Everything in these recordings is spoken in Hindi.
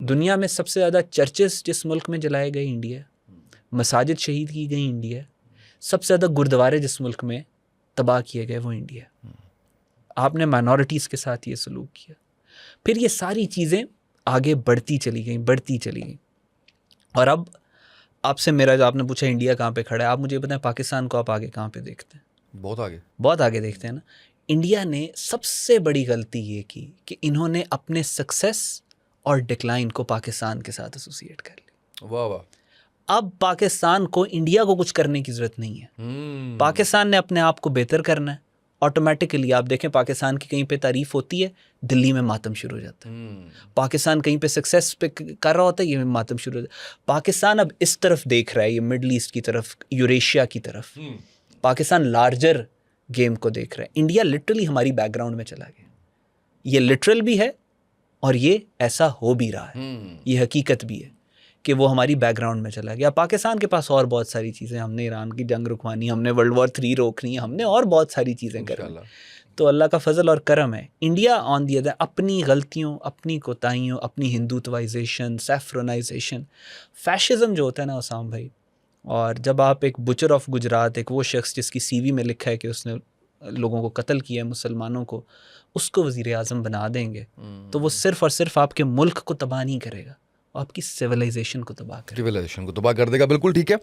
दुनिया में सबसे ज़्यादा चर्चेस जिस मुल्क में जलाए गए इंडिया, मसाजिद शहीद की गई इंडिया, सबसे ज़्यादा गुरुद्वारे जिस मुल्क में तबाह किए गए वो इंडिया। आपने माइनॉरिटीज़ के साथ ये सलूक किया, फिर ये सारी चीज़ें आगे बढ़ती चली गई। और अब आपसे मेरा जो आपने पूछा इंडिया कहाँ पे खड़ा है, आप मुझे बताएं पाकिस्तान को आप आगे कहाँ पे देखते हैं? बहुत आगे देखते हैं ना। इंडिया ने सबसे बड़ी गलती ये की कि इन्होंने अपने सक्सेस और डिक्लाइन को पाकिस्तान के साथ एसोसिएट कर लिया। वाह वाह। अब पाकिस्तान को इंडिया को कुछ करने की ज़रूरत नहीं है। पाकिस्तान ने अपने आप को बेहतर करना है। ऑटोमेटिकली आप देखें पाकिस्तान की कहीं पे तारीफ होती है, दिल्ली में मातम शुरू हो जाता है। पाकिस्तान कहीं पे सक्सेस पे कर रहा होता है, ये मातम शुरू हो जाता है। पाकिस्तान अब इस तरफ देख रहा है, ये मिडल ईस्ट की तरफ, यूरेशिया की तरफ। पाकिस्तान लार्जर गेम को देख रहा है। इंडिया लिटरली हमारी बैकग्राउंड में चला गया। ये लिटरल भी है और ये ऐसा हो भी रहा है, ये हकीकत भी है कि वो हमारी बैकग्राउंड में चला गया। पाकिस्तान के पास और बहुत सारी चीज़ें, हमने ईरान की जंग रुकवानी, हमने वर्ल्ड वॉर 3 रोकनी है, हमने और बहुत सारी चीज़ें करनी। तो अल्लाह का फजल और करम है। इंडिया ऑन दी अदर अपनी गलतियों, अपनी कोताहियों, अपनी हिंदुत्वाइजेशन, सैफ्रोनाइजेशन, फैशिज्म जो होता है ना उसाम भाई, और जब आप एक बुचर ऑफ गुजरात, एक वो शख्स जिसकी CV में लिखा है कि उसने लोगों को कत्ल किया है, मुसलमानों को, उसको वज़ीर आज़म बना देंगे तो वो सिर्फ़ और सिर्फ आपके मुल्क को तबाह नहीं करेगा, आपकी सिविलाइजेशन को तबाह कर देगा। बिल्कुल ठीक है।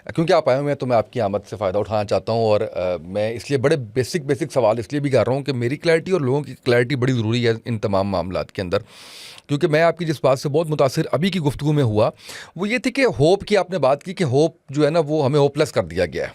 क्योंकि आप आए हुए हैं तो मैं आपकी आमद से फ़ायदा उठाना चाहता हूँ, और मैं इसलिए बड़े बेसिक सवाल इसलिए भी कर रहा हूँ कि मेरी क्लैरिटी और लोगों की क्लैरिटी बड़ी ज़रूरी है इन तमाम मामलात के अंदर। क्योंकि मैं आपकी जिस बात से बहुत मुतासिर अभी की गुफ्तगू में हुआ वो ये थी कि होप की आपने बात की कि होप जो है ना वो हमें होपलेस कर दिया गया है।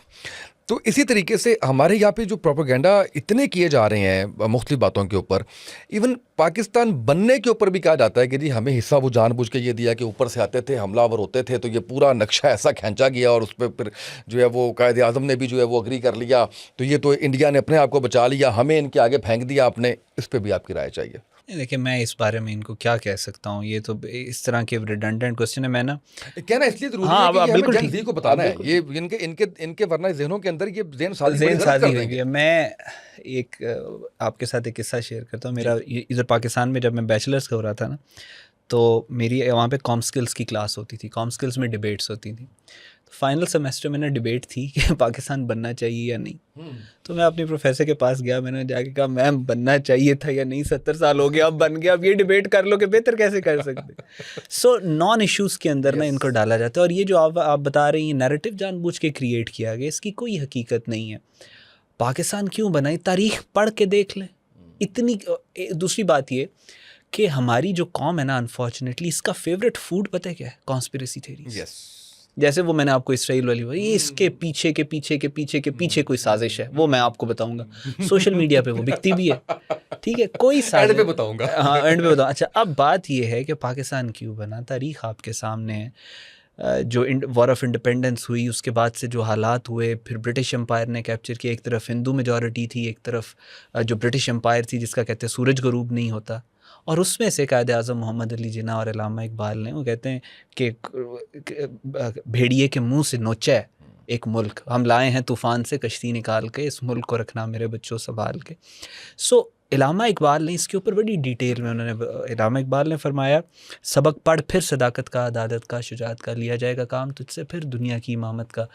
तो इसी तरीके से हमारे यहाँ पे जो प्रोपेगेंडा इतने किए जा रहे हैं मुख्तलिफ बातों के ऊपर, इवन पाकिस्तान बनने के ऊपर भी कहा जाता है कि जी हमें हिस्सा वो जानबूझ के ये दिया कि ऊपर से आते थे, हमलावर होते थे, तो ये पूरा नक्शा ऐसा खींचा गया और उस पर फिर जो है वो कायदे आज़म ने भी जो है वो अग्री कर लिया, तो ये तो इंडिया ने अपने आप को बचा लिया, हमें इनके आगे फेंक दिया आपने। इस पर भी आपकी राय चाहिए। देखिए मैं इस बारे में इनको क्या कह सकता हूँ, ये तो इस तरह के रिडंडेंट क्वेश्चन है। मैं ना कहना इसलिए जरूरी है कि हमें जन जी को बताना है, ये इनके वरना ज़हनों के अंदर ये ज़हन साजी हुई है। मैं एक आपके साथ एक किस्सा शेयर करता हूँ। मेरा इधर पाकिस्तान में जब मैं बैचलर्स का हो रहा था ना, तो मेरी वहाँ पे कॉम स्किल्स की क्लास होती थी। कॉम स्किल्स में डिबेट्स होती थी। तो फाइनल सेमेस्टर में ना डिबेट थी कि पाकिस्तान बनना चाहिए या नहीं। तो मैं अपने प्रोफेसर के पास गया, मैंने जाके कहा मैम बनना चाहिए था या नहीं, 70 साल हो गया, अब बन गया, अब ये डिबेट कर लो कि बेहतर कैसे कर सकते। सो नॉन इश्यूज़ के अंदर ना इनको डाला जाता है। और ये जो आप बता रही हैं नैरेटिव जानबूझ के क्रिएट किया गया, इसकी कोई हकीकत नहीं है। पाकिस्तान क्यों बनाई, तारीख पढ़ के देख लें। इतनी दूसरी बात ये कि हमारी जो कौम है ना, अनफॉर्चुनेटली इसका फेवरेट फूड पता है क्या है? Conspiracy theories. जैसे वो मैंने आपको इसराइल वाली ये इसके पीछे कोई साजिश है, वो मैं आपको बताऊंगा। सोशल मीडिया पे वो बिकती भी है, ठीक है, कोई साजिश एंड पे बताऊंगा। हाँ एंड पे बताऊँ। अच्छा अब बात ये है कि पाकिस्तान क्यों बना, तारीख आपके सामने है। जो वॉर ऑफ इंडिपेंडेंस हुई उसके बाद से जो हालात हुए, फिर ब्रिटिश एम्पायर ने कैप्चर किया। एक तरफ हिंदू मेजॉरिटी थी, एक तरफ जो ब्रिटिश एम्पायर थी जिसका कहते हैं सूरज गरूब नहीं होता। और उसमें से कायदे आज़म मोहम्मद अली जिन्ना और अल्लामा इकबाल ने, वो कहते हैं कि भेड़िए के मुंह से नोचा है एक मुल्क, हम लाए हैं तूफ़ान से कश्ती निकाल के, इस मुल्क को रखना मेरे बच्चों संभाल के। सो अल्लामा इकबाल ने इसके ऊपर बड़ी डिटेल में अल्लामा इकबाल ने फरमाया, सबक पढ़ फिर सदाकत का, अदादत का, शुजात का, लिया जाएगा काम तुझसे फिर दुनिया की इमामत का।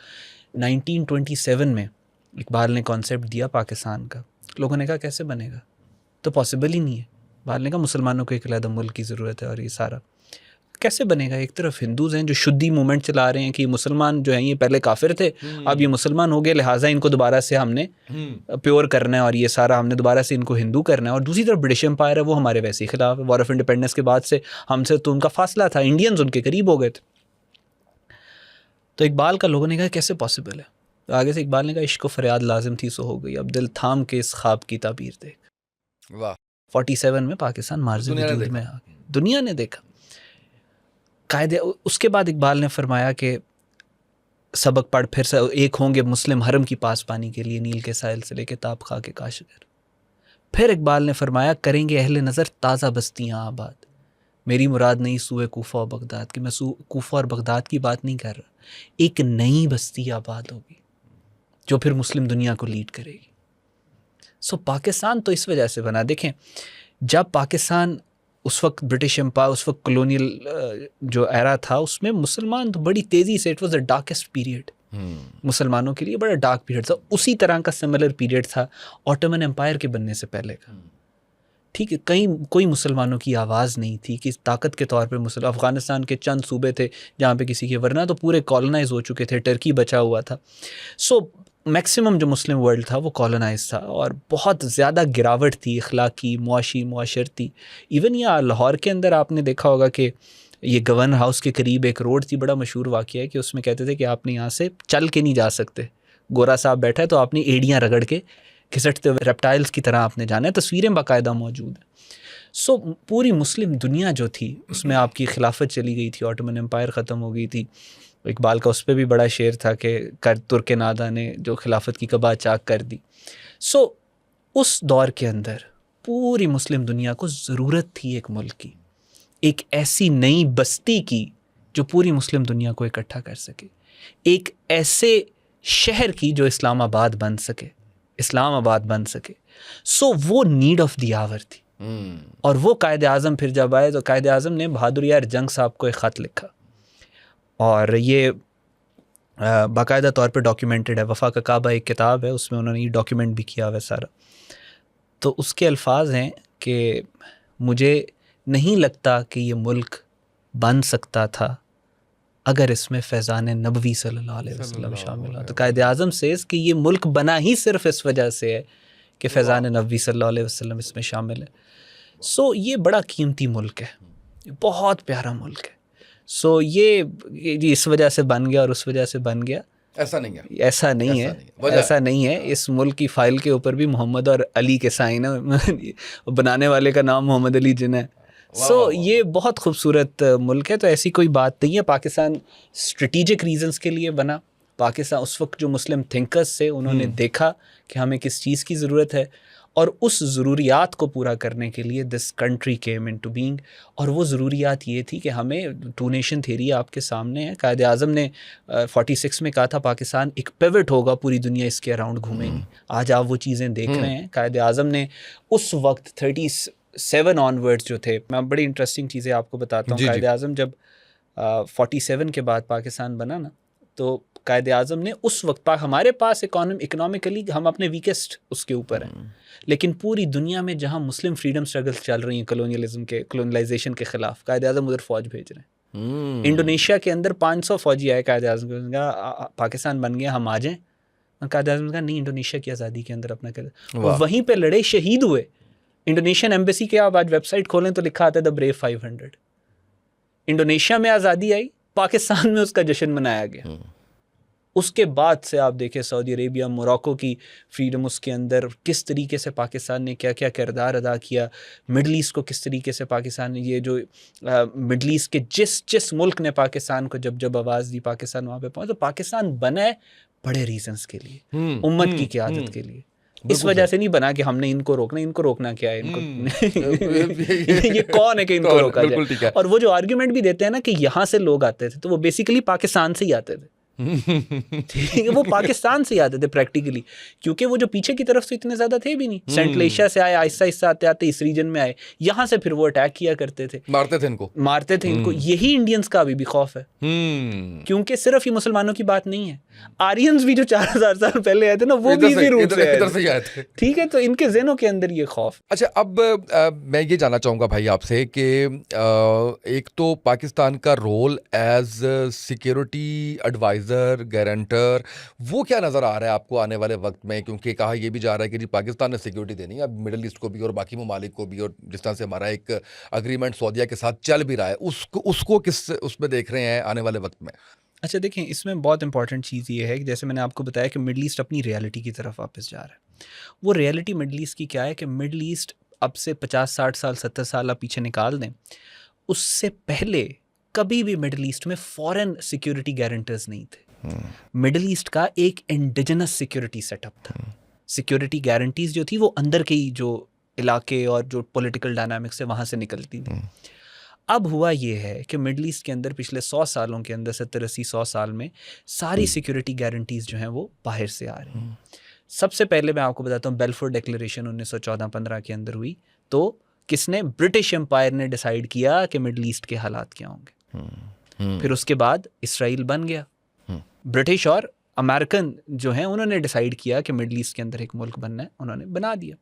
1927 में इकबाल ने कॉन्सेप्ट दिया पाकिस्तान का। लोगों ने कहा कैसे बनेगा, तो पॉसिबल ही नहीं है। इकबाल ने कहा मुसलमानों को एक अलग मुल्क की ज़रूरत है, और ये सारा कैसे बनेगा। एक तरफ हिंदूज़ हैं जो शुद्धि मूवमेंट चला रहे हैं कि मुसलमान जो हैं ये पहले काफिर थे, अब ये मुसलमान हो गए, लिहाजा इनको दोबारा से हमने प्योर करना है और ये सारा हमने दोबारा से इनको हिंदू करना है। और दूसरी तरफ ब्रिटिश एम्पायर है, वो हमारे वैसे ही खिलाफ है। वॉर ऑफ इंडिपेंडेंस के बाद से हमसे तो उनका फासला था, इंडियंस उनके करीब हो गए थे। तो इकबाल का लोगों ने कहा कैसे पॉसिबल है, तो आगे से इकबाल ने कहा इश्क फरियाद लाजिम थी सो हो गई, अब दिल थाम के इस ख्वाब की ताबीर देख। वाह। 47 में पाकिस्तान मार्ज़ वजूद में आ गया, दुनिया ने देखा कायदे। उसके बाद इकबाल ने फरमाया कि सबक पढ़ फिर से एक होंगे मुस्लिम हरम की पास पानी के लिए, नील के साहिल से लेके ताब खा के काशगर। फिर इकबाल ने फरमाया करेंगे अहले नज़र ताज़ा बस्तियाँ आबाद, मेरी मुराद नहीं सूए कूफा और बगदाद की, मैं कूफा और बगदाद की बात नहीं कर रहा, एक नई बस्ती आबाद होगी जो फिर मुस्लिम दुनिया को लीड करेगी। सो पाकिस्तान तो इस वजह से बना। देखें जब पाकिस्तान उस वक्त ब्रिटिश एम्पायर, उस वक्त कॉलोनियल जो एरा था, उसमें मुसलमान तो बड़ी तेज़ी से, it was the darkest period मुसलमानों के लिए, बड़ा डार्क पीरियड था। उसी तरह का सिमिलर पीरियड था ऑटोमन एम्पायर के बनने से पहले का। ठीक है, कहीं कोई मुसलमानों की आवाज़ नहीं थी कि ताकत के तौर पे मुसलमान, अफ़गानिस्तान के चंद सूबे थे जहाँ पे किसी के, वरना तो पूरे कॉलोनाइज हो चुके थे, टर्की बचा हुआ था। सो मैक्सिमम जो मुस्लिम वर्ल्ड था वो कॉलोनाइज था, और बहुत ज़्यादा गिरावट थी अखलाकी, मुआशी, मुआशरती। इवन यहाँ लाहौर के अंदर आपने देखा होगा कि ये गवर्नर हाउस के करीब एक रोड थी, बड़ा मशहूर वाक़या है कि उसमें कहते थे कि आपने यहाँ से चल के नहीं जा सकते, गोरा साहब बैठा है तो आपने एड़ियाँ रगड़ के घिसटते हुए रेप्टाइल्स की तरह आपने जाना है। तस्वीरें बाकायदा मौजूद हैं। सो पूरी मुस्लिम दुनिया जो थी उसमें आपकी खिलाफत चली गई थी, ऑटोमन एम्पायर ख़त्म हो गई थी। इकबाल का उस पर भी बड़ा शेर था कि कर तुर्क नादा ने जो खिलाफत की कबा चाक कर दी। सो उस दौर के अंदर पूरी मुस्लिम दुनिया को ज़रूरत थी एक मुल्क की, एक ऐसी नई बस्ती की जो पूरी मुस्लिम दुनिया को इकट्ठा कर सके, एक ऐसे शहर की जो इस्लामाबाद बन सके, इस्लामाबाद बन सके। सो वो नीड ऑफ द आवर थी। और वो कायद आज़म फिर जब आए तो कायद आज़म ने बहादुर यार जंग साहब को एक ख़त लिखा, और ये बाकायदा तौर पे डॉक्यूमेंटेड है। वफ़ा का काबा एक किताब है, उसमें उन्होंने ये डॉक्यूमेंट भी किया हुआ है सारा। तो उसके अल्फाज हैं कि मुझे नहीं लगता कि ये मुल्क बन सकता था अगर इसमें फैज़ान नबवी सल्लल्लाहु अलैहि वसल्लम शामिल हो। तो कायद आज़म से कि ये मुल्क बना ही सिर्फ इस वजह से है कि फैज़ान नबवी सल्लल्लाहु अलैहि वसल्लम इसमें शामिल है। सो ये बड़ा कीमती मुल्क है, बहुत प्यारा मुल्क है। सो ये इस वजह से बन गया और उस वजह से बन गया, ऐसा नहीं है, ऐसा नहीं है, ऐसा नहीं है। इस मुल्क की फ़ाइल के ऊपर भी मोहम्मद और अली के साइन है, बनाने वाले का नाम मोहम्मद अली जिन्ना है। सो ये बहुत खूबसूरत मुल्क है। तो ऐसी कोई बात नहीं है। पाकिस्तान स्ट्रेटिजिक रीजंस के लिए बना। पाकिस्तान उस वक्त जो मुस्लिम थिंकर्स थे उन्होंने देखा कि हमें किस चीज़ की ज़रूरत है, और उस ज़रूरियात को पूरा करने के लिए this country came into being. और वो ज़रूरियात ये थी कि हमें टू नेशन थेरी आपके सामने है। कायद आज़म ने 46 में कहा था पाकिस्तान एक पिवट होगा, पूरी दुनिया इसके अराउंड घूमेगी। आज आप वो चीज़ें देख रहे हैं। कायद आज़म ने उस वक्त 37 ऑनवर्ड्स जो थे, मैं बड़ी इंटरेस्टिंग चीज़ें आपको बताता हूँ। कायद आज़म जब 47 के बाद पाकिस्तान बना ना, तो कायद आज़म ने उस वक्त हमारे पास इकोनॉमिकली हम अपने वीकेस्ट उसके ऊपर हैं, लेकिन पूरी दुनिया में जहाँ मुस्लिम फ्रीडम स्ट्रगल्स चल रही हैं कलोनियलाइजेशन के ख़िलाफ़, कायद आज़म उधर फ़ौज भेज रहे हैं। इंडोनेशिया के अंदर 500 फ़ौजी आए, कायद आज़म का पाकिस्तान बन गया, हम आ जाएँ। कायद आज़म ने कहा नहीं, इंडोनेशिया की आज़ादी के अंदर अपना कर, और वहीं पर लड़े, शहीद हुए। इंडोनेशियन एम्बेसी के आप आज वेबसाइट खोलें तो लिखा आता है द ब्रेव 500। इंडोनेशिया में आज़ादी आई, पाकिस्तान में उसका जश्न मनाया गया। उसके बाद से आप देखें सऊदी अरेबिया, मोरक्को की फ्रीडम, उसके अंदर किस तरीके से पाकिस्तान ने क्या क्या किरदार अदा किया। मिडल ईस्ट को किस तरीके से पाकिस्तान ने, ये जो मिडल ईस्ट के जिस मुल्क ने पाकिस्तान को जब आवाज़ दी, पाकिस्तान वहाँ पे पहुँचा। तो पाकिस्तान बना है बड़े रीजंस के लिए, उम्मत की क़यादत के लिए। इस वजह से नहीं बना कि हमने इनको रोकना क्या है, इनको ये कौन है कि इनको रोका जाए। और वो जो आर्ग्यूमेंट भी देते हैं ना कि यहाँ से लोग आते थे, तो वो बेसिकली पाकिस्तान से ही आते थे। ठीक है, वो पाकिस्तान से आते थे प्रैक्टिकली, क्योंकि वो जो पीछे की तरफ से इतने ज़्यादा थे भी नहीं। सेंट्रल एशिया से आए, आहिस्ता आहिस्ता आते आते इस रीजन में आए, यहाँ से फिर वो अटैक किया करते थे, मारते थे इनको। यही इंडियंस का अभी भी खौफ है, क्योंकि सिर्फ ही मुसलमानों की बात नहीं है, आर्यंस भी जो 4000 साल पहले आए थे ना, वो भी इसी रूट से आए थे। ठीक है, तो इनके ज़हनों के अंदर ये खौफ। अच्छा, अब मैं ये जानना चाहूँगा भाई आपसे कि एक तो पाकिस्तान का role as security adviser, guarantor, वो क्या नज़र आ रहा है आपको आने वाले वक्त में? क्योंकि कहा यह भी जा रहा है कि जी पाकिस्तान ने सिक्योरिटी देनी है अब मिडिल ईस्ट को भी और बाकी ममालिक को भी, और जिस तरह से हमारा एक अग्रीमेंट सऊदीया के साथ चल भी रहा है, उसको किस उसमें देख रहे हैं आने वाले वक्त में? अच्छा देखें, इसमें बहुत इंपॉर्टेंट चीज़ ये है कि जैसे मैंने आपको बताया कि मिडल ईस्ट अपनी रियलिटी की तरफ वापस जा रहा है। वो रियलिटी मिडल ईस्ट की क्या है कि मिडल ईस्ट अब से 50-60 साल 70 साल आप पीछे निकाल दें, उससे पहले कभी भी मिडल ईस्ट में फॉरेन सिक्योरिटी गारंटर्स नहीं थे। मिडल ईस्ट का एक इंडिजिनस सिक्योरिटी सेटअप था। सिक्योरिटी गारंटीज जो थी वो अंदर के ही जो इलाके और जो पॉलिटिकल डायनामिक्स है वहाँ से निकलती थी। अब हुआ ये है कि मिडल ईस्ट के अंदर पिछले 100 सालों के अंदर, 70-80-100 साल में सारी सिक्योरिटी गारंटीज़ जो हैं वो बाहर से आ रही हैं। सबसे पहले मैं आपको बताता हूँ, बेल्फोर डिक्लेरेशन 1914-15 के अंदर हुई, तो किसने? ब्रिटिश एम्पायर ने डिसाइड किया कि मिडल ईस्ट के हालात क्या होंगे। फिर उसके बाद इसराइल बन गया। ब्रिटिश और अमेरिकन जो हैं उन्होंने डिसाइड किया कि मिडल ईस्ट के अंदर एक मुल्क बनना है, उन्होंने बना दिया।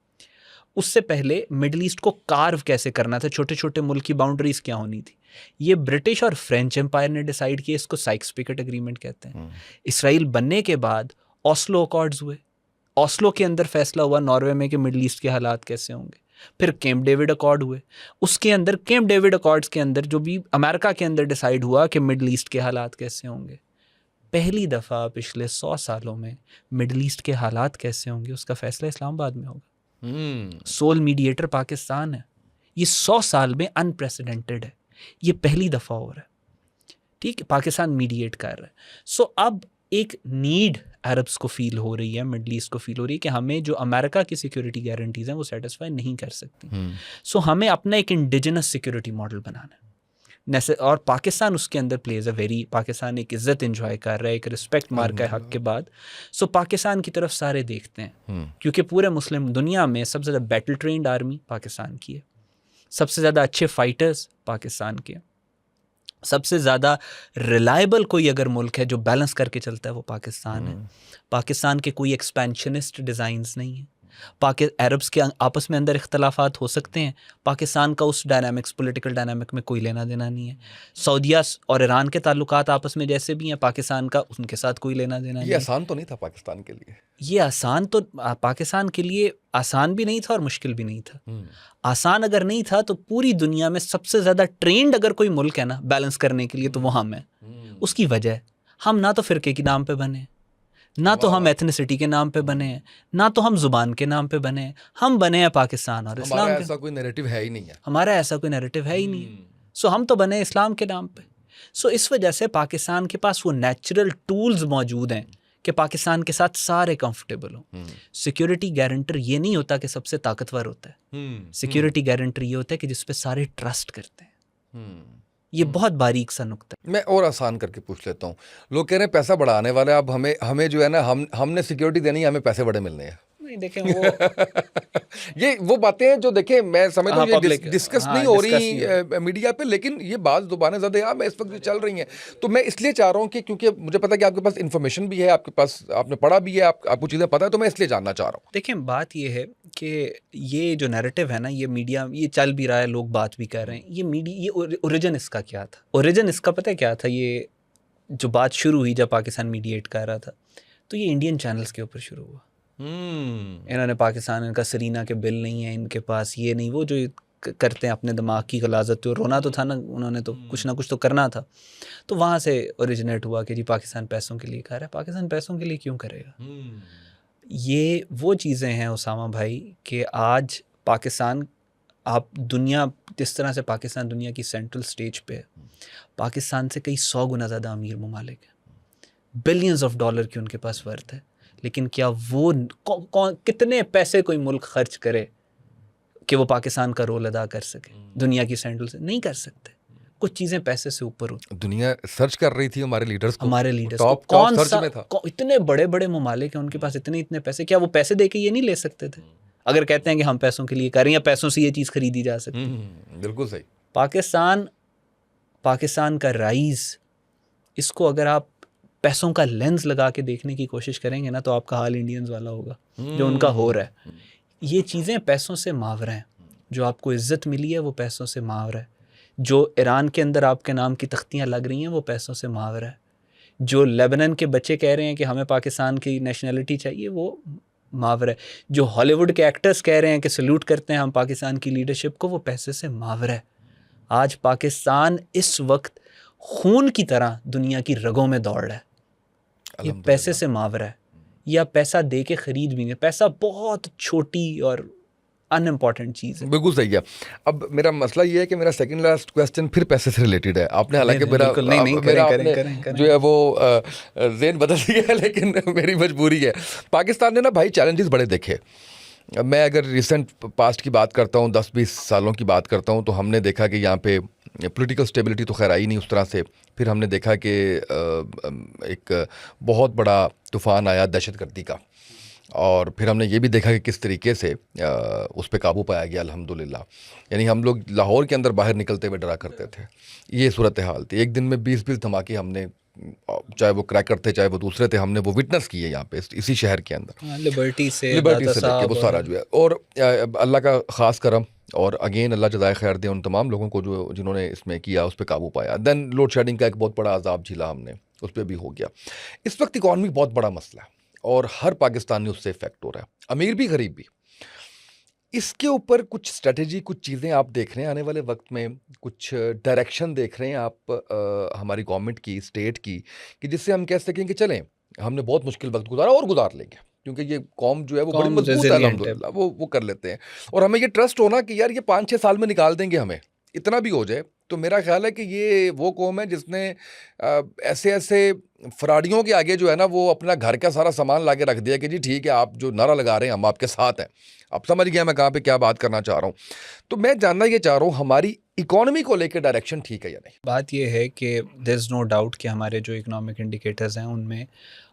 उससे पहले मिडल ईस्ट को कार्व कैसे करना था, छोटे छोटे मुल्क की बाउंड्रीज क्या होनी थी, ये ब्रिटिश और फ्रेंच एम्पायर ने डिसाइड किया। इसको साइक्स-पिकेट एग्रीमेंट कहते हैं। इसराइल बनने के बाद ऑस्लो अकॉर्ड्स हुए। ऑस्लो के अंदर फैसला हुआ नॉर्वे में कि मिडल ईस्ट के हालात कैसे होंगे। फिर कैंप डेविड अकॉर्ड हुए। उसके अंदर कैंप डेविड अकॉर्ड्स के अंदर जो भी अमेरिका के अंदर डिसाइड हुआ कि मिडल ईस्ट के हालात कैसे होंगे। पहली दफ़ा पिछले 100 सालों में मिडल ईस्ट के हालात कैसे होंगे उसका फैसला इस्लामाबाद में होगा। सोल मीडिएटर पाकिस्तान है। ये 100 साल में अनप्रेसिडेंटेड है, ये पहली दफ़ा हो रहा है। ठीक है, पाकिस्तान मीडिएट कर रहा है। सो अब एक नीड अरब्स को फील हो रही है, मिडल ईस्ट को फील हो रही है कि हमें जो अमेरिका की सिक्योरिटी गारंटीज़ हैं वो सेटिस्फाई नहीं कर सकती। सो हमें अपना एक इंडिजिनस सिक्योरिटी मॉडल बनाना है। और पाकिस्तान उसके अंदर प्लेज अ वेरी, पाकिस्तान एक इज्जत एंजॉय कर रहा है, एक रिस्पेक्ट मार का है हक के बाद। सो पाकिस्तान की तरफ सारे देखते हैं क्योंकि पूरे मुस्लिम दुनिया में सबसे ज़्यादा बैटल ट्रेंड आर्मी पाकिस्तान की है, सबसे ज़्यादा अच्छे फाइटर्स पाकिस्तान के, सबसे ज़्यादा रिलायबल कोई अगर मुल्क है जो बैलेंस करके चलता है वो पाकिस्तान है। पाकिस्तान के कोई एक्सपेंशनिस्ट डिज़ाइंस नहीं है। अरब्स के आपस में अंदर इख्तलाफात हो सकते हैं, पाकिस्तान का उस डायनामिक्स पॉलिटिकल डायनामिक में कोई लेना देना नहीं है। सऊदीया और ईरान के ताल्लुकात आपस में जैसे भी हैं, पाकिस्तान का उनके साथ कोई लेना देना नहीं है। ये आसान तो नहीं था पाकिस्तान के लिए। ये आसान तो पाकिस्तान के लिए आसान भी नहीं था और मुश्किल भी नहीं था। आसान अगर नहीं था तो पूरी दुनिया में सबसे ज़्यादा ट्रेंड अगर कोई मुल्क है ना बैलेंस करने के लिए तो वो हम है। उसकी वजह हम ना तो फ़िरके के नाम पे बने, ना तो हम एथनिसिटी के नाम पे बने हैं, ना तो हम ज़ुबान के नाम पे बने हैं। हम बने हैं पाकिस्तान और इस्लाम के। ऐसा कोई नैरेटिव है ही नहीं है। हमारा ऐसा कोई नैरेटिव है ही नहीं है। सो हम तो बने इस्लाम के नाम पे। सो इस वजह से पाकिस्तान के पास वो नेचुरल टूल्स मौजूद हैं कि पाकिस्तान के साथ सारे कंफर्टेबल हों। सिक्योरिटी गारंटर ये नहीं होता कि सबसे ताकतवर होता है। सिक्योरिटी गारंटर ये होता है कि जिस पे सारे ट्रस्ट करते हैं। ये बहुत बारीक सा नुक्ता है। मैं और आसान करके पूछ लेता हूँ। लोग कह रहे हैं पैसा बढ़ाने वाले, अब हमें जो है ना, हमने सिक्योरिटी देनी है, हमें पैसे बड़े मिलने हैं। नहीं देखें वो ये वो बातें जो देखें मैं समझता हूँ ये डिस्कस नहीं हो रही मीडिया पे, लेकिन ये बात ज़ुबान ज़्यादा मैं इस वक्त जो चल रही हैं, तो मैं इसलिए चाह रहा हूँ कि क्योंकि मुझे पता है कि आपके पास इन्फॉर्मेशन भी है, आपके पास आपने पढ़ा भी है, आपको चीज़ें पता है, तो मैं इसलिए जानना चाह रहा हूँ। देखें बात ये है कि ये जो नैरेटिव है ना, ये मीडिया ये चल भी रहा है, लोग बात भी कर रहे हैं। ये ओरिजिन इसका क्या था? ओरिजिन इसका पता है क्या था? ये जो बात शुरू हुई जब पाकिस्तान मीडिएट कर रहा था, तो ये इंडियन चैनल्स के ऊपर शुरू हुआ। इन्होंने पाकिस्तान, इनका सरीना के बिल नहीं है इनके पास, ये नहीं वो जो करते हैं अपने दिमाग की गलाजत पे, और रोना तो था ना, उन्होंने तो कुछ ना कुछ तो करना था। तो वहाँ से ओरिजिनेट हुआ कि जी पाकिस्तान पैसों के लिए कर रहा है। पाकिस्तान पैसों के लिए क्यों करेगा? ये वो चीज़ें हैं उसामा भाई कि आज पाकिस्तान, आप दुनिया जिस तरह से पाकिस्तान दुनिया की सेंट्रल स्टेज पे है, पाकिस्तान से कई 100 गुना ज़्यादा अमीर ममालिक हैं, बिलियंस ऑफ डॉलर की उनके पास वर्थ है, लेकिन क्या वो कितने पैसे कोई मुल्क खर्च करे कि वो पाकिस्तान का रोल अदा कर सके दुनिया की सेंट्रल से? नहीं कर सकते। कुछ चीज़ें पैसे से ऊपर होती। दुनिया सर्च कर रही थी हमारे लीडर्स को, टॉप कौन सा इतने बड़े बड़े ममालिक हैं, उनके पास इतने पैसे, क्या वो पैसे दे के ये नहीं ले सकते थे? अगर कहते हैं कि हम पैसों के लिए कर रहे हैं या पैसों से ये चीज़ खरीदी जा सकती है। बिल्कुल सही। पाकिस्तान का राइज, इसको अगर आप पैसों का लेंस लगा के देखने की कोशिश करेंगे ना, तो आपका हाल इंडियंस वाला होगा जो उनका हो रहा है। ये चीज़ें पैसों से मावरा हैं। जो आपको इज़्ज़त मिली है वो पैसों से मावरा है। जो ईरान के अंदर आपके नाम की तख्तियाँ लग रही हैं वो पैसों से मावरा है। जो लेबनान के बच्चे कह रहे हैं कि हमें पाकिस्तान की नेशनलिटी चाहिए, वो मावरा है। जो हॉलीवुड के एक्टर्स कह रहे हैं कि सल्यूट करते हैं हम पाकिस्तान की लीडरशिप को, वो पैसे से मावरा है। आज पाकिस्तान इस वक्त खून की तरह दुनिया की रगों में दौड़ रहा है। ये पैसे से मावरा है, या पैसा दे के ख़रीद भी नहीं। पैसा बहुत छोटी और अनइम्पॉर्टेंट चीज़ है। बिल्कुल सही है। अब मेरा मसला ये है कि मेरा सेकंड लास्ट क्वेश्चन फिर पैसे से रिलेटेड है। आपने हालांकि मेरा जो है वो ज़हन बदल दिया है, लेकिन मेरी मजबूरी है। पाकिस्तान ने ना भाई चैलेंजेस बड़े देखे। मैं अगर रिसेंट पास्ट की बात करता हूँ, 10-20 सालों की बात करता हूँ, तो हमने देखा कि यहाँ पे पॉलिटिकल स्टेबिलिटी तो खैर आई नहीं उस तरह से। फिर हमने देखा कि एक बहुत बड़ा तूफ़ान आया दहशतगर्दी का, और फिर हमने ये भी देखा कि किस तरीके से उस पर काबू पाया गया अल्हम्दुलिल्लाह। यानी हम लोग लाहौर के अंदर बाहर निकलते हुए डरा करते थे, ये सूरत हाल थी। एक दिन में 20-20 धमाके हमने, चाहे वो क्रैकर थे चाहे वो दूसरे थे, हमने वो विटनेस किए यहाँ पे इसी शहर के अंदर, लिबर्टी से लेके वो सारा जो है। और अल्लाह का ख़ास करम, और अगेन अल्लाह जज़ाए खैर दे उन तमाम लोगों को जो जिन्होंने इसमें किया, उस पर काबू पाया। देन लोड शेडिंग का एक बहुत बड़ा अजाब झीला हमने, उस पर भी हो गया। इस वक्त इकॉनमी बहुत बड़ा मसला है और हर पाकिस्तानी उससे इफेक्ट हो रहा है, अमीर भी गरीब भी। इसके ऊपर कुछ स्ट्रेटजी, कुछ चीज़ें आप देख रहे हैं आने वाले वक्त में, कुछ डायरेक्शन देख रहे हैं आप हमारी गवर्नमेंट की, स्टेट की, कि जिससे हम कह सकें कि चलें हमने बहुत मुश्किल वक्त गुजारा और गुजार लेंगे, क्योंकि ये कौम जो है वो बड़ी कौम मजबूत है resilient है। अल्हम्दुलिल्लाह, वो कर लेते हैं। और हमें ये ट्रस्ट होना कि यार ये 5-6 साल में निकाल देंगे, हमें इतना भी हो जाए तो मेरा ख्याल है कि ये वो कौम है जिसने ऐसे ऐसे फराडियों के आगे जो है ना, वो अपना घर का सारा सामान ला के रख दिया कि जी ठीक है, आप जो नारा लगा रहे हैं हम आपके साथ हैं। आप समझ गया मैं कहाँ पे क्या बात करना चाह रहा हूँ। तो मैं जानना ये चाह रहा हूँ, हमारी इकोनॉमी को लेकर डायरेक्शन ठीक है या नहीं? बात ये है कि देयर इज़ नो डाउट कि हमारे जो इकोनॉमिक इंडिकेटर्स हैं उनमें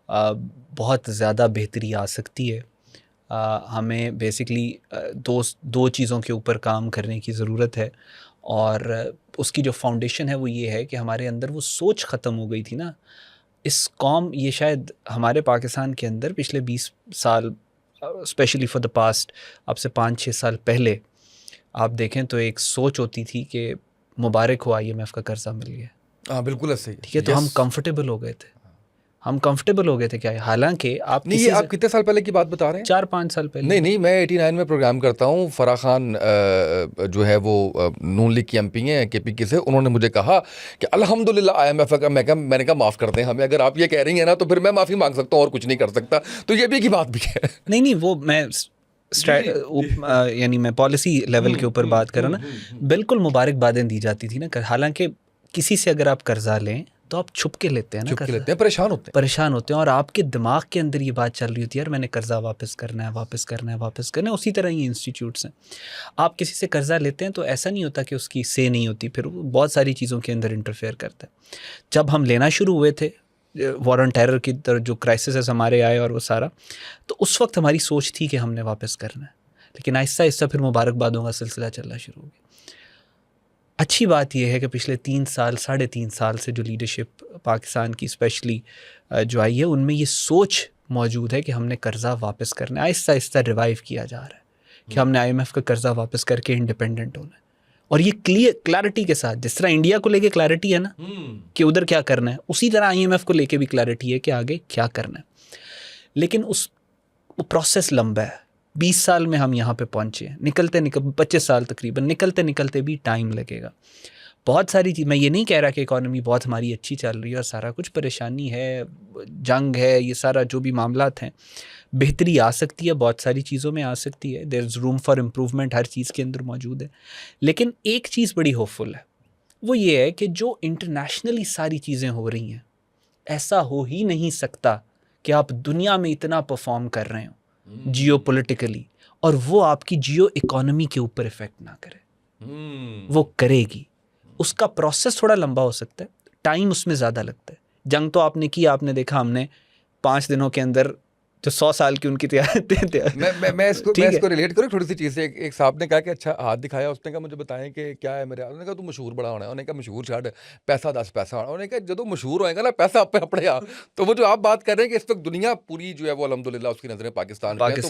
बहुत ज़्यादा बेहतरी आ सकती है। हमें बेसिकली दो चीज़ों के ऊपर काम करने की ज़रूरत है, और उसकी जो फाउंडेशन है वो ये है कि हमारे अंदर वो सोच ख़त्म हो गई थी ना। इस कौम, ये शायद हमारे पाकिस्तान के अंदर पिछले 20 साल, स्पेशली फॉर द पास्ट, अब से 5-6 साल पहले आप देखें तो एक सोच होती थी कि मुबारक हो IMF का कर्जा मिल गया, हाँ बिल्कुल ऐसे ही, ठीक है। तो हम कंफर्टेबल हो गए थे, क्या है, हालांकि आप नहीं, ये आप कितने साल पहले की बात बता रहे हैं? 4-5 साल पहले। नहीं, मैं 89 में प्रोग्राम करता हूँ। फराह खान जो है वो नून लीग की MP हैं, KPK से। उन्होंने मुझे कहा कि अल्हम्दुलिल्लाह IMF का, मैंने कहा माफ़ कर दें हमें, अगर आप ये कह रही हैं ना तो फिर मैं माफ़ी मांग सकता हूँ और कुछ नहीं कर सकता। तो ये भी की बात भी है। नहीं, वो मैं यानी मैं पॉलिसी लेवल के ऊपर बात कर रहा हूँ ना। बिल्कुल मुबारकबादें दी जाती थी ना, हालांकि किसी से अगर आप कर्जा लें तो आप छुप के लेते हैं ना, छुप के लेते हैं, परेशान होते हैं, और आपके दिमाग के अंदर ये बात चल रही होती है, यार मैंने कर्जा वापस करना है। उसी तरह ये इंस्टीट्यूट्स हैं। आप किसी से कर्जा लेते हैं तो ऐसा नहीं होता कि उसकी से नहीं होती, फिर वो बहुत सारी चीज़ों के अंदर इंटरफेयर करता है। जब हम लेना शुरू हुए थे, वॉर ऑन टेरर की तरह जो क्राइसिस हमारे आए और वो सारा, तो उस वक्त हमारी सोच थी कि हमने वापस करना है, लेकिन आहिस्ता आहिस्ता फिर मुबारकबादों का सिलसिला चलना शुरू हो गया। अच्छी बात यह है कि पिछले 3-3.5 साल से जो लीडरशिप पाकिस्तान की स्पेशली जो आई है, उनमें ये सोच मौजूद है कि हमने कर्जा वापस करना है। आहिस्ता आहिस्ता रिवाइव किया जा रहा है कि हमने IMF का कर्जा वापस करके इंडिपेंडेंट होना है, और ये क्लैरिटी के साथ, जिस तरह इंडिया को लेके क्लैरिटी है ना कि उधर क्या करना है, उसी तरह IMF को लेके भी क्लैरिटी है कि आगे क्या करना है। लेकिन वो प्रोसेस लंबा है। 20 साल में हम यहाँ पे पहुँचे, 25 साल तकरीबन, निकलते भी टाइम लगेगा। बहुत सारी चीज़, मैं ये नहीं कह रहा कि इकॉनमी बहुत हमारी अच्छी चल रही है और सारा कुछ, परेशानी है, जंग है, ये सारा जो भी मामलात हैं, बेहतरी आ सकती है, बहुत सारी चीज़ों में आ सकती है। There is room for improvement, हर चीज़ के अंदर मौजूद है। लेकिन एक चीज़ बड़ी होपफुल है, वो ये है कि जो इंटरनेशनली सारी चीज़ें हो रही हैं, ऐसा हो ही नहीं सकता कि आप दुनिया में इतना परफॉर्म कर रहे हो जियो पोलिटिकली और वो आपकी जियो इकोनॉमी के ऊपर इफेक्ट ना करे। वो करेगी, उसका प्रोसेस थोड़ा लंबा हो सकता है, टाइम उसमें ज़्यादा लगता है। जंग तो आपने की, आपने देखा, हमने 5 दिनों के अंदर जो 100 साल की उनकी मैं इसको रिलेट करूँ थोड़ी सी चीज़ से। एक साहब ने कहा कि अच्छा हाथ दिखाया, उसने कहा मुझे बताएं कि क्या है मेरे हाथ। उन्होंने कहा तू मशहूर बड़ा होना है। उन्होंने कहा मशहूर छाड़, पैसा 10 पैसा होना। उन्होंने कहा जो मशहूर होएगा ना, पैसा आप पे अपने आप। तो वो जो आप बात कर रहे हैं कि इस वक्त दुनिया पूरी जो है वो अल्हम्दुलिल्लाह उसकी नज़रें पाकिस्तान पे है,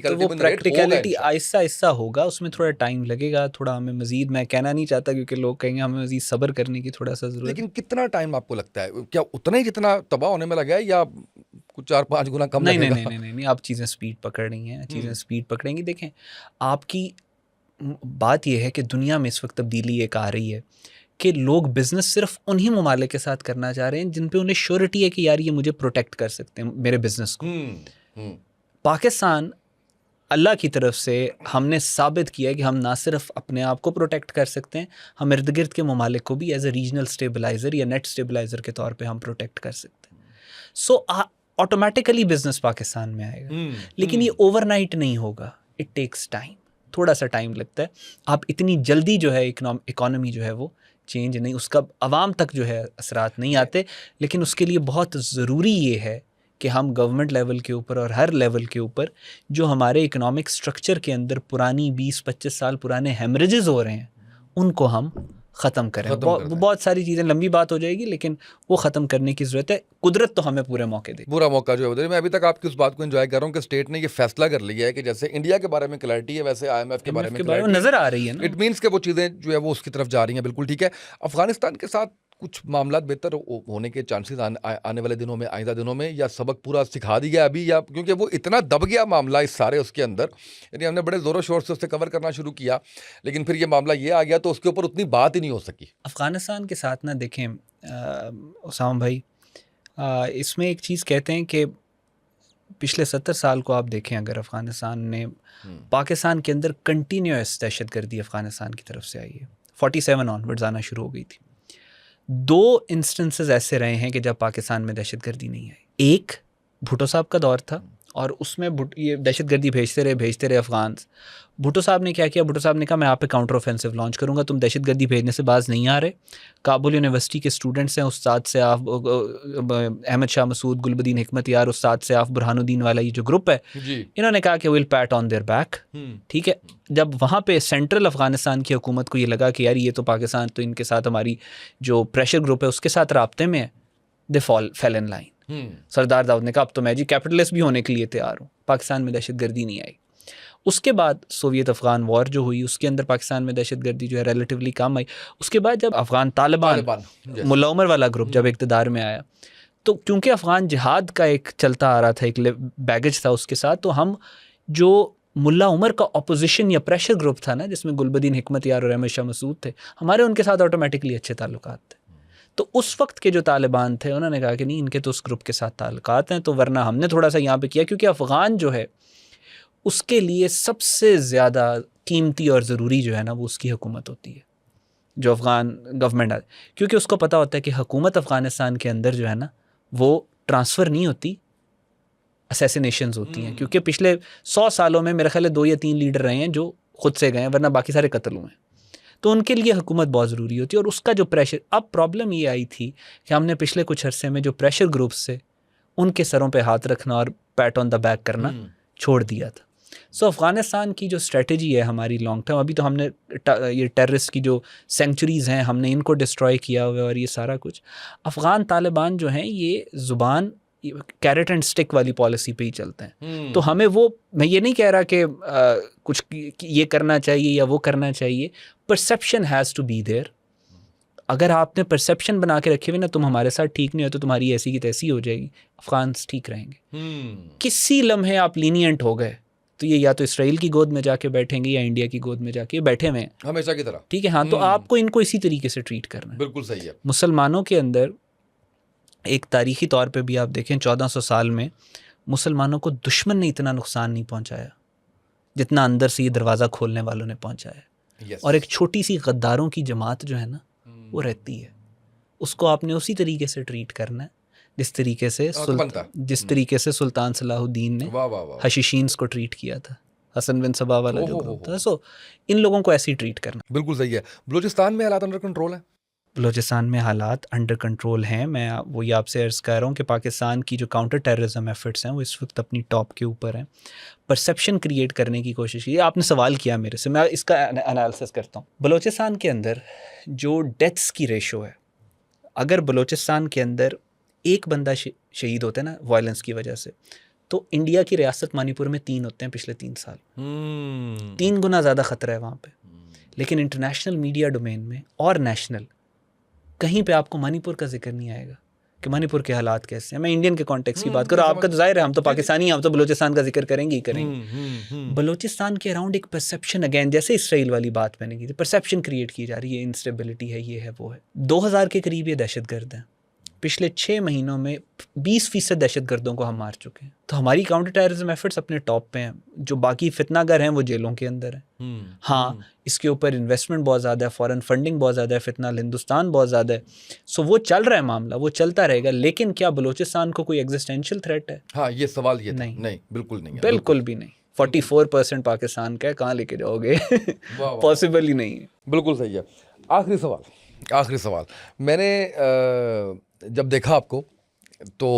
तो वो प्रैक्टिकलिटी आहिस्ता आहिस्ता होगा, उसमें थोड़ा टाइम लगेगा, थोड़ा हमें मजीद, मैं कहना नहीं चाहता क्योंकि लोग कहेंगे हमें मजीद सब्र करने की थोड़ा सा ज़रूरत है। लेकिन कितना टाइम आपको लगता है, क्या उतना ही जितना तबाह होने में लगा है या कुछ 4-5 गुना कम लगेगा? नहीं, आप चीज़ें स्पीड पकड़ रही हैं, चीज़ें स्पीड पकड़ेंगी। देखें, आपकी बात यह है कि दुनिया में इस वक्त तब्दीली एक आ रही है कि लोग बिज़नेस सिर्फ उन्हीं ममालिक के साथ करना चाह रहे हैं जिन पे उन्हें श्योरिटी है कि यार ये मुझे प्रोटेक्ट कर सकते हैं मेरे बिज़नेस को। पाकिस्तान, अल्लाह की तरफ से हमने साबित किया है कि हम ना सिर्फ अपने आप को प्रोटेक्ट कर सकते हैं, हम इर्द गिर्द के ममालिक को भी एज ए रीजनल स्टेबलाइज़र या नेट स्टेबलाइज़र के तौर पे हम प्रोटेक्ट कर सकते हैं। सो ऑटोमेटिकली बिजनेस पाकिस्तान में आएगा, लेकिन ये ओवरनाइट नहीं होगा, इट टेक्स टाइम, थोड़ा सा टाइम लगता है। आप इतनी जल्दी जो है इकोनॉमी जो है वो चेंज नहीं, उसका आवाम तक जो है असरात नहीं आते, लेकिन उसके लिए बहुत ज़रूरी ये है कि हम गवर्नमेंट लेवल के ऊपर और हर लेवल के ऊपर जो हमारे इकोनॉमिक स्ट्रक्चर के अंदर पुरानी 20-25 साल पुराने हेमरेजेस हो रहे हैं उनको हम ख़त्म करें। बहुत सारी चीज़ें, लंबी बात हो जाएगी, लेकिन वो ख़त्म करने की ज़रूरत है। कुदरत तो हमें पूरे मौके दे, पूरा मौका जो है। मैं अभी तक आपकी उस बात को एंजॉय कर रहा हूँ कि स्टेट ने ये फैसला कर लिया है कि जैसे इंडिया के बारे में क्लैरिटी है, वैसे IMF के बारे में नज़र आ रही है ना। इट मीन्स कि वो चीज़ें जो है वो उसकी तरफ जा रही हैं। बिल्कुल ठीक है। अफगानिस्तान के साथ कुछ मामला बेहतर होने के चांसेस आने वाले दिनों में, आइंदा दिनों में, या सबक पूरा सिखा दिया अभी, या क्योंकि वो इतना दब गया मामला इस सारे उसके अंदर, यानी हमने बड़े ज़ोरों शोर से उससे कवर करना शुरू किया, लेकिन फिर ये मामला ये आ गया तो उसके ऊपर उतनी बात ही नहीं हो सकी। अफ़गानिस्तान के साथ ना देखें उसामा भाई, इसमें एक चीज़ कहते हैं कि पिछले 70 साल को आप देखें, अगर अफ़गानिस्तान ने पाकिस्तान के अंदर कंटिन्यूस दहशतगर्दी अफ़गानिस्तान की तरफ से आई है, 47 ऑनवर्ड्स आना शुरू हो गई थी। 2 इंस्टेंसेस ऐसे रहे हैं कि जब पाकिस्तान में दहशतगर्दी नहीं आई। एक भुट्टो साहब का दौर था और उसमें ये दहशतगर्दी भेजते रहे अफ़गान। भुट्टो साहब ने क्या किया? भुट्टो साहब ने कहा मैं आप पे काउंटर ऑफेंसिव लॉन्च करूंगा, तुम दहशतगर्दी भेजने से बाज नहीं आ रहे। काबुल यूनिवर्सिटी के स्टूडेंट्स हैं, उस्ताद से आप अहमद शाह मसूद, गुलबदीन हिकमत यार, उस्ताद से आप बुरहानुद्दीन वाला ये जो ग्रुप है, इन्होंने कहा कि will PAT on their back. ठीक है, जब वहाँ पे सेंट्रल अफ़गानिस्तान की हुकूमत को ये लगा कि यार ये तो पाकिस्तान तो इनके साथ हमारी जो प्रेशर ग्रुप है उसके साथ राब्ते में है, दे फेल इन लाइन। सरदार दाऊद ने कहा अब तो मैं जी कैपिटलिस्ट भी होने के लिए तैयार हूँ। पाकिस्तान में दहशतगर्दी नहीं आई। उसके बाद सोवियत अफ़गान वॉर जो हुई उसके अंदर पाकिस्तान में दहशतगर्दी जो है रिलेटिवली कम आई। उसके बाद जब अफ़गान तालिबान मुल्ला उमर वाला ग्रुप जब इक़्तिदार में आया, तो क्योंकि अफ़गान जिहाद का एक चलता आ रहा था, एक बैगेज था उसके साथ, तो हम जो मुल्ला उमर का अपोजिशन या प्रेशर ग्रुप था ना, जिसमें गुलबदीन हिकमत यार और अहमद शाह मसूद थे, हमारे उनके साथ ऑटोमेटिकली अच्छे ताल्लुकात थे। तो उस वक्त के जो तालिबान थे उन्होंने कहा कि नहीं, इनके तो उस ग्रुप के साथ ताल्लुकात हैं, तो वरना हमने थोड़ा सा यहाँ पे किया, क्योंकि अफ़गान जो है उसके लिए सबसे ज़्यादा कीमती और ज़रूरी जो है ना वो उसकी हुकूमत होती है, जो अफ़गान गवर्नमेंट है, क्योंकि उसको पता होता है कि हुकूमत अफ़गानिस्तान के अंदर जो है ना वो ट्रांसफ़र नहीं होती, असैसिनेशंस होती हैं। क्योंकि पिछले 100 सालों में मेरे ख्याल 2 या 3 लीडर रहे हैं जो खुद से गए हैं, वरना बाकी सारे कत्ल हुए हैं। तो उनके लिए हुकूमत बहुत ज़रूरी होती है। और उसका जो प्रेशर, अब प्रॉब्लम ये आई थी कि हमने पिछले कुछ अरसे में जो प्रेशर ग्रुप्स से उनके सरों पे हाथ रखना और पैट ऑन द बैक करना छोड़ दिया था। सो अफ़गानिस्तान की जो स्ट्रेटजी है हमारी लॉन्ग टर्म, अभी तो हमने ये टेररिस्ट की जो सेंचुरीज़ हैं हमने इनको डिस्ट्रॉय किया हुआ है और ये सारा कुछ। अफ़गान तालिबान जो हैं ये ज़ुबान कैरेट एंड स्टिक वाली पॉलिसी पे ही चलते हैं। तो हमें वो, मैं ये नहीं कह रहा कि कुछ ये करना चाहिए या वो करना चाहिए, perception has to be there. अगर आपने परसेप्शन बना के रखे हुए ना तुम हमारे साथ ठीक नहीं हो तो तुम्हारी ऐसी की तैसी हो जाएगी, अफ़गान्स ठीक रहेंगे। किसी लम्हे आप लीनियंट हो गए तो ये या तो इसराइल की गोद में जाके बैठेंगे या इंडिया की गोद में जाके बैठे हुए हैं हमेशा की तरह। ठीक है, हाँ, तो आपको इनको इसी तरीके से ट्रीट करना है। बिल्कुल सही है। मुसलमानों के अंदर एक तारीखी तौर पे भी आप देखें 1400 साल में मुसलमानों को दुश्मन ने इतना नुकसान नहीं पहुंचाया जितना अंदर से ये दरवाज़ा खोलने वालों ने पहुंचाया। और एक छोटी सी गद्दारों की जमात जो है ना वो रहती है, उसको आपने उसी तरीके से ट्रीट करना है जिस तरीके से सुल्तान सलाहुद्दीन ने हशीशीन्स को ट्रीट किया था, हसन बिन सबा वाला जो ग्रुप था। सो इन लोगों को ऐसे ही ट्रीट करना। बिल्कुल सही है। बलूचिस्तान में हालात अंडर कंट्रोल है? बलूचिस्तान में हालात अंडर कंट्रोल हैं। मैं वही आपसे अर्ज़ कर रहा हूँ कि पाकिस्तान की जो काउंटर टेररिज्म एफर्ट्स हैं वो इस वक्त अपनी टॉप के ऊपर हैं। परसेप्शन क्रिएट करने की कोशिश की। आपने सवाल किया मेरे से, मैं इसका एनालिसिस करता हूँ। बलूचिस्तान के अंदर जो डेथ्स की रेशो है, अगर बलूचिस्तान के अंदर एक बंदा शहीद होता है ना वायलेंस की वजह से, तो इंडिया की रियासत मणिपुर में 3 होते हैं पिछले 3 साल। 3 गुना ज़्यादा ख़तरा है वहाँ पे। लेकिन इंटरनेशनल मीडिया डोमेन में और नेशनल कहीं पे आपको मणिपुर का जिक्र नहीं आएगा कि मणिपुर के हालात कैसे हैं। मैं इंडियन के कॉन्टेक्स्ट की बात करूँ, आपका तो जाहिर है हम तो पाकिस्तानी, हम तो बलूचिस्तान का जिक्र करेंगे ही करेंगे। बलूचिस्तान के अराउंड एक परसेप्शन, अगेन जैसे इसराइल वाली बात मैंने की थी, परसेप्शन क्रिएट की जा रही है, इंस्टेबिलिटी है, ये है वो है। 2000 के करीब ये दहशतगर्द हैं। पिछले 6 महीनों में 20% दहशतगर्दों को हम मार चुके हैं। तो हमारी काउंटर टेररिज्म एफर्ट्स अपने टॉप पे हैं। जो बाकी फितनागर हैं वो जेलों के अंदर हैं। हाँ, इसके ऊपर इन्वेस्टमेंट बहुत ज़्यादा है, फॉरेन फंडिंग बहुत ज़्यादा है, फितनाल हिंदुस्तान बहुत ज़्यादा है। सो वो चल रहा है मामला, वो चलता रहेगा। लेकिन क्या बलूचिस्तान को कोई एग्जिस्टेंशियल थ्रेट है? हाँ, ये सवाल ये नहीं, बिल्कुल नहीं है, बिल्कुल भी नहीं। 44% पाकिस्तान का है, कहाँ लेके जाओगे? पॉसिबल ही नहीं है। बिल्कुल सही है। आखिरी सवाल मैंने जब देखा आपको तो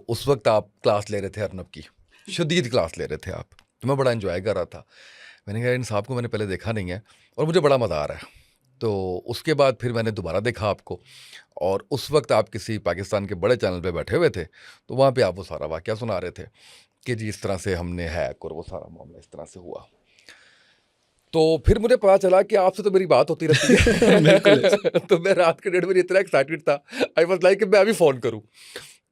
उस वक्त आप क्लास ले रहे थे अर्नब की, शदीद क्लास ले रहे थे आप, तो मैं बड़ा इन्जॉय कर रहा था। मैंने कहा इन साहब को मैंने पहले देखा नहीं है और मुझे बड़ा मज़ा आ रहा है। तो उसके बाद फिर मैंने दोबारा देखा आपको, और उस वक्त आप किसी पाकिस्तान के बड़े चैनल पे बैठे हुए थे, तो वहाँ पे आप वो सारा वाक़या सुना रहे थे कि जी इस तरह से हमने हैक और वो सारा मामला इस तरह से हुआ। तो फिर मुझे पता चला कि आपसे तो मेरी बात होती रहती है। तो मैं रात के 1:30 बजे इतना एक्साइटेड था, आई वाज लाइक कि मैं अभी फ़ोन करूं।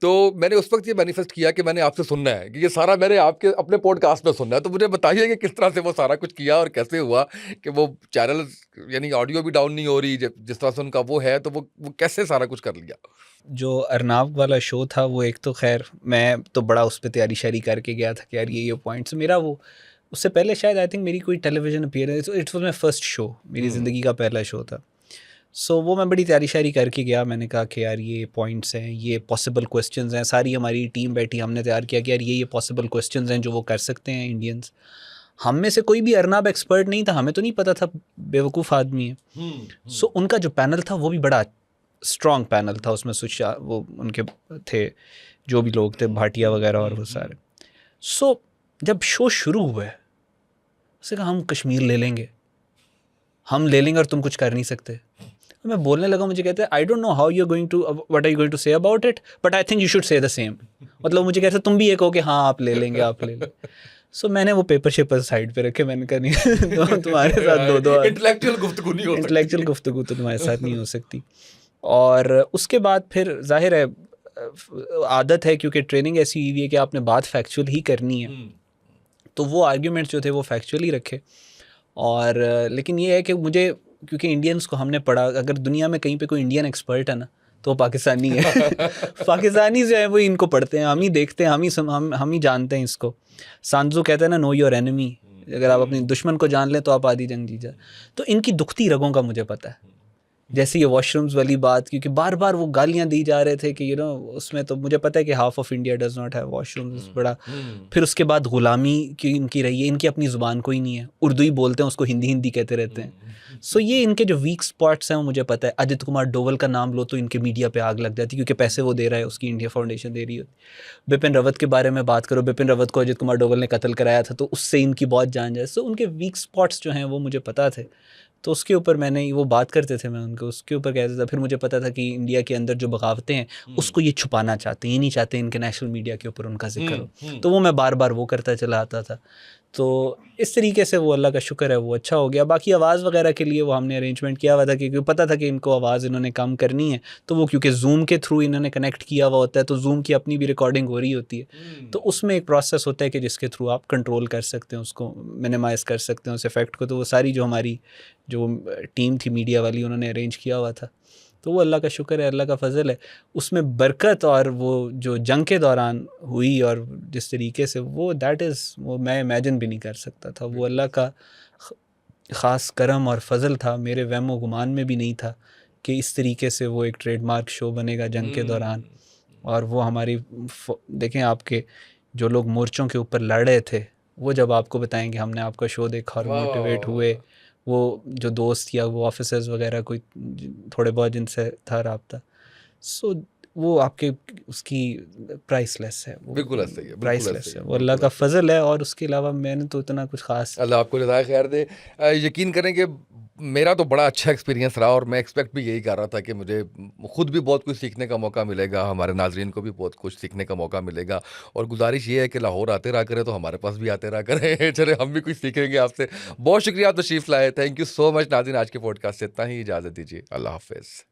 तो मैंने उस वक्त ये मैनिफेस्ट किया कि मैंने आपसे सुनना है, कि ये सारा मैंने आपके अपने पॉडकास्ट में सुनना है। तो मुझे बताइए कि किस तरह से वो सारा कुछ किया और कैसे हुआ कि वो चैनल यानी ऑडियो भी डाउन नहीं हो रही, जिस तरह से उनका वो है, तो वो कैसे सारा कुछ कर लिया। जो अर्नाब वाला शो था वो एक तो खैर मैं तो बड़ा उस पर तैयारी शारी करके गया था कि यार ये पॉइंट्स मेरा वो उससे पहले शायद आई थिंक मेरी कोई television appearance, it's was my first show, मेरी ज़िंदगी का पहला शो था। सो वो मैं बड़ी तैयारी शारी करके गया। मैंने कहा कि यार ये पॉइंट्स हैं, ये पॉसिबल क्वेश्चंस हैं, सारी हमारी टीम बैठी, हमने तैयार किया कि यार ये पॉसिबल क्वेश्चंस हैं जो वो कर सकते हैं इंडियंस। हम में से कोई भी अर्नाब एक्सपर्ट नहीं था, हमें तो नहीं पता था, बेवकूफ़ आदमी है। सो उनका जो पैनल था वो भी बड़ा स्ट्रॉन्ग पैनल था, उसमें वो उनके थे जो भी लोग थे, भाटिया वगैरह और वो सारे। सो जब शो शुरू हुआ है, उसने कहा हम कश्मीर ले लेंगे, हम ले लेंगे और तुम कुछ कर नहीं सकते। मैं बोलने लगा, मुझे कहते हैं I don't know how you are going to what are you going to say about it, but I think you should say the same. मतलब मुझे कहते तुम भी ये कहो कि हाँ आप ले लेंगे, आप ले लेंगे। सो मैंने वो पेपर शेपर साइड पे रखे, मैंने कहा नहीं तो तुम्हारे साथ दो इंटेलेक्चुअल गुफ्तगू नहीं हो सकती, इंटेलेक्चुअल गुफ्तगू तो तुम्हारे साथ नहीं हो सकती। और उसके बाद फिर जाहिर है आदत है, क्योंकि ट्रेनिंग ऐसी हुई है कि आपने बात फैक्चुअल ही करनी है, तो वो आर्ग्यूमेंट्स जो थे वो फैक्चुअल ही रखे। और लेकिन ये है कि मुझे, क्योंकि इंडियंस को हमने पढ़ा, अगर दुनिया में कहीं पे कोई इंडियन एक्सपर्ट है ना तो वो पाकिस्तानी है। पाकिस्तानी जो है वो इनको पढ़ते हैं, हम ही देखते हैं, हम ही जानते हैं इसको। सांजू कहते हैं ना, नो योर एनिमी, अगर आप अपने दुश्मन को जान लें तो आप आधी जंग जीत जाए। तो इनकी दुखती रगों का मुझे पता है। जैसे ये वॉशरूम्स वाली बात, क्योंकि बार बार वो गालियां दी जा रहे थे कि उसमें तो मुझे पता है कि half of India does not have washrooms, बड़ा। फिर उसके बाद गुलामी की इनकी रही है, इनकी अपनी ज़ुबान कोई नहीं है, उर्दू ही बोलते हैं, उसको हिंदी हिंदी कहते रहते हैं। सो ये इनके जो वीक स्पॉट्स हैं वो मुझे पता है। अजित कुमार डोवल का नाम लो तो इनके मीडिया पे आग लग जाती, क्योंकि पैसे वो दे रहा है, उसकी इंडिया फाउंडेशन दे रही होती। बिपिन रावत के बारे में बात करो, बिपिन रावत को अजित कुमार डोवल ने कत्ल कराया था, तो उससे इनकी बहुत जान जाए। सो उनके वीक स्पॉट्स जो हैं वो मुझे पता थे, तो उसके ऊपर मैंने वो बात करते थे, मैं उनको उसके ऊपर कहता था। फिर मुझे पता था कि इंडिया के अंदर जो बगावतें हैं उसको ये छुपाना चाहते हैं, ये नहीं चाहते इनके नेशनल मीडिया के ऊपर उनका जिक्र हो, तो वो मैं बार बार वो करता चला आता था। तो इस तरीके से वो अल्लाह का शुक्र है वो अच्छा हो गया। बाकी आवाज़ वगैरह के लिए वो हमने अरेंजमेंट किया हुआ था, क्योंकि पता था कि इनको आवाज़ इन्होंने कम करनी है, तो वो क्योंकि जूम के थ्रू इन्होंने कनेक्ट किया हुआ होता है, तो जूम की अपनी भी रिकॉर्डिंग हो रही होती है, तो उसमें एक प्रोसेस होता है कि जिसके थ्रू आप कंट्रोल कर सकते हैं, उसको मिनिमाइज़ कर सकते हैं उस इफ़ेक्ट को। तो वो सारी जो हमारी जो टीम थी मीडिया वाली, उन्होंने अरेंज किया हुआ था। तो वो अल्लाह का शुक्र है, अल्लाह का फ़ज़ल है, उसमें बरकत। और वो जो जंग के दौरान हुई और जिस तरीके से वो वो मैं इमेजिन भी नहीं कर सकता था। वो अल्लाह का ख़ास करम और फ़ज़ल था, मेरे वहमो गुमान में भी नहीं था कि इस तरीके से वो एक ट्रेडमार्क शो बनेगा जंग के दौरान। और वो हमारी देखें, आपके जो लोग मोर्चों के ऊपर लड़ रहे थे, वो जब आपको बताएं कि हमने आपका शो देखा और मोटिवेट हुए, वो जो दोस्त या वो ऑफिसर्स वगैरह कोई थोड़े बहुत जिनसे था रब्ता, सो वो आपके उसकी प्राइसलेस है, वो बिल्कुल ऐसा ही है, प्राइसलेस है, वो अल्लाह का फजल है। और उसके अलावा मैंने तो इतना कुछ खास, अल्लाह आपको जज़ाए खैर दे। यकीन करें कि मेरा तो बड़ा अच्छा एक्सपीरियंस रहा, और मैं एक्सपेक्ट भी यही कर रहा था कि मुझे खुद भी बहुत कुछ सीखने का मौका मिलेगा, हमारे नाजरीन को भी बहुत कुछ सीखने का मौका मिलेगा। और गुजारिश ये है कि लाहौर आते रहा करें तो हमारे पास भी आते रहा करें। चले हम भी कुछ सीखेंगे आपसे। बहुत शुक्रिया आप तशरीफ़ लाए, थैंक यू सो मच। नाज़रीन, आज के पॉडकास्ट से इतना ही, इजाज़त दीजिए, अल्लाह हाफ़िज़।